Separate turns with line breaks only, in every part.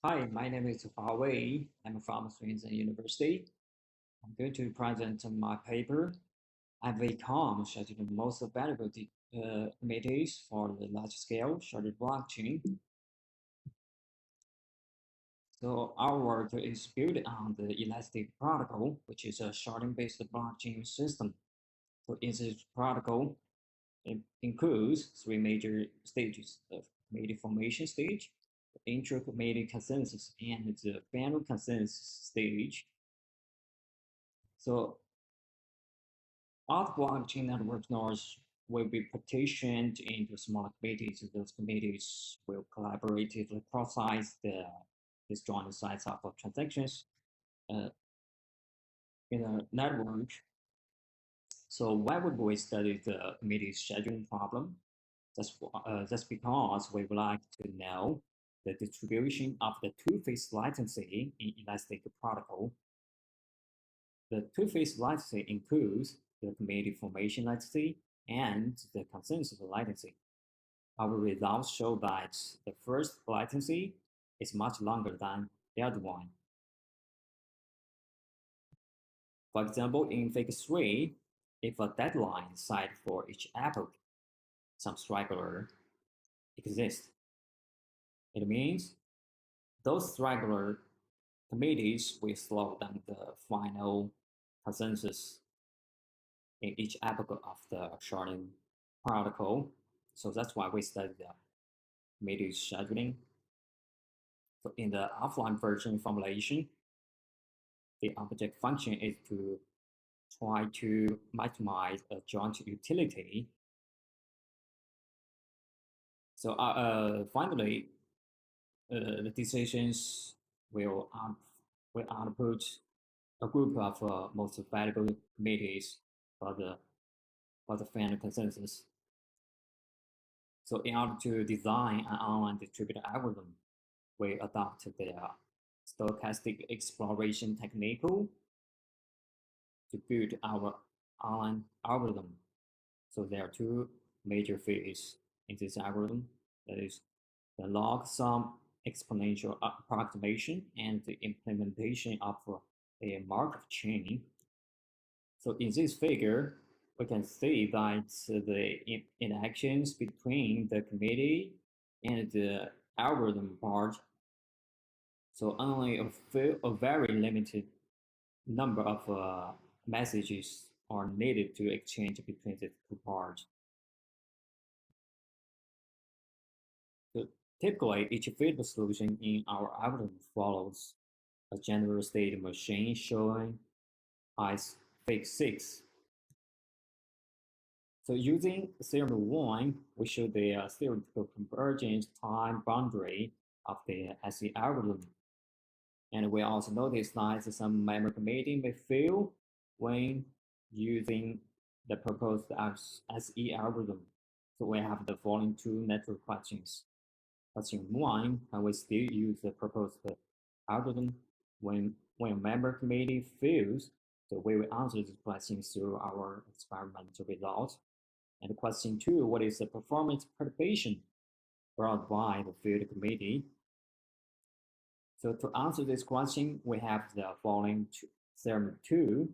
Hi, my name is Huawei. I'm from Zhenyi University. I'm going to present my paper, MVCom, schedule the most valuable committees for the large-scale sharded blockchain. So our work is built on the Elastic protocol, which is a sharding-based blockchain system. So in this protocol, it includes three major stages: the committee formation stage, the intra-committee consensus, and the final consensus stage. So all blockchain network nodes will be partitioned into smaller committees. Those committees will collaboratively process the disjoint size of transactions uh, in a network. So why would we study the committee scheduling problem? That's because we would like to know the distribution of the two-phase latency in Elastic protocol. The two-phase latency includes the committee formation latency and the consensus latency. Our results show that the first latency is much longer than the other one. For example, in Figure 3, if a deadline is set for each epoch, some straggler exists. It means those straggler committees will slow down the final consensus in each epoch of the sharding protocol. So that's why we study the committee scheduling. So in the offline version formulation, the object function is to try to maximize a joint utility. So finally, the decisions will, will output a group of most valuable committees for the final consensus. So in order to design an online distributed algorithm, we adopt the stochastic exploration technique to build our online algorithm. So there are two major phases in this algorithm. That is the log sum exponential approximation and the implementation of a Markov chain. So in this figure, we can see that the interactions between the committee and the algorithm part. So only a very limited number of messages are needed to exchange between the two parts. So typically, each feasible solution in our algorithm follows a general state machine showing as fig 6. So using theorem 1, we show the theoretical convergence time boundary of the SE algorithm. And we also notice that some memory committee may fail when using the proposed SE algorithm. So we have the following two network questions. Question 1, can we still use the proposed algorithm when a memory committee fails? So we will answer this question through our experimental results. And question 2, what is the performance perturbation brought by the field committee? So to answer this question, we have the following theorem 2.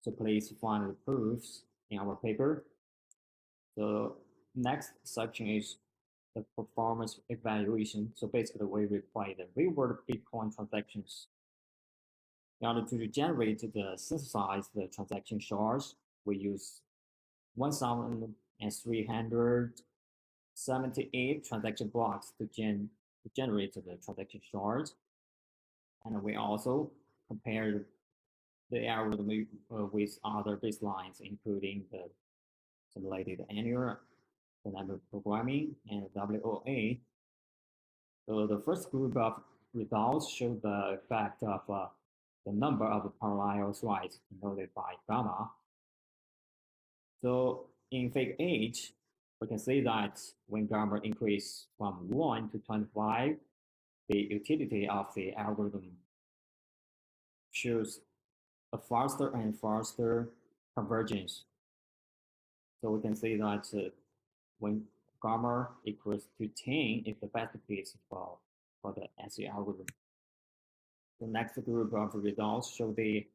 So please find the proofs in our paper. The next section is the performance evaluation. So basically, we require the real-world Bitcoin transactions. In order to generate the synthesize the transaction shards, we use 1,378 transaction blocks to generate the transaction shards. And we also compare the algorithm with other baselines, including the simulated annual dynamic programming and WOA. So the first group of results show the effect of the number of parallel threads denoted by gamma. So in figure 8, we can see that when gamma increases from 1 to 25, the utility of the algorithm shows a faster and faster convergence. So we can see that when gamma equals to 10 is the best case for the SE algorithm. The next group of results show the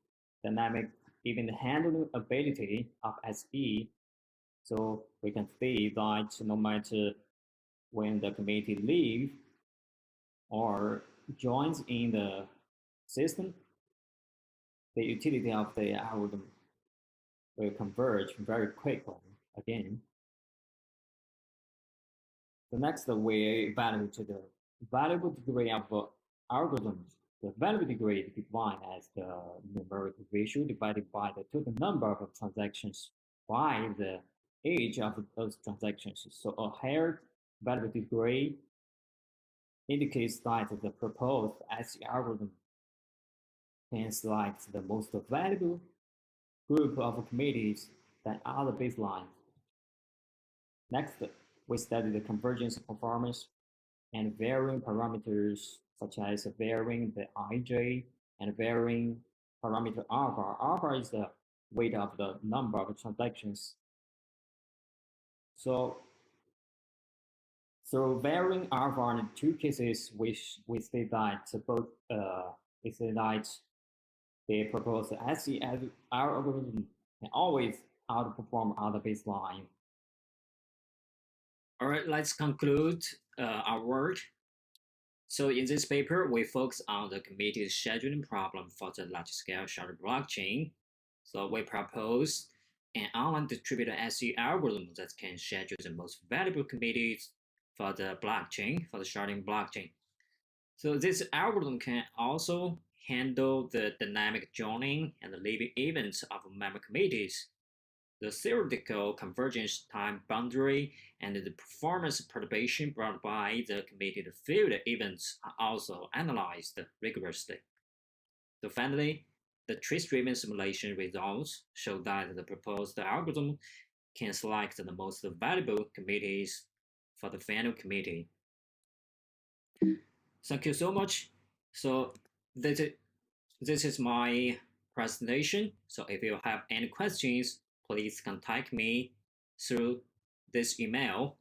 dynamic event handling ability of SE. So we can see that no matter when the committee leaves or joins in the system, the utility of the algorithm will converge very quickly again. The next we evaluate the valuable degree of algorithms. The valuable degree is defined as the numeric ratio divided by the total number of transactions by the age of those transactions. So a higher valuable degree indicates that the proposed SE algorithm can select the most valuable group of committees than other baselines. Next, we study the convergence performance and varying parameters such as varying the ij and varying parameter alpha. Alpha is the weight of the number of transactions. So varying alpha in two cases, which we say that both we say that the proposed SE algorithm can always outperform other baseline. All right, let's conclude our work. So in this paper, we focus on the committed scheduling problem for the large-scale sharded blockchain. So we propose an online distributed SE algorithm that can schedule the most valuable committees for the blockchain, for the sharding blockchain. So this algorithm can also handle the dynamic joining and the leaving events of member committees. The theoretical convergence time boundary and the performance perturbation brought by the committed field events are also analyzed rigorously. So finally, the trace-driven simulation results show that the proposed algorithm can select the most valuable committees for the final committee. Thank you so much. So this is my presentation. So if you have any questions, please contact me through this email.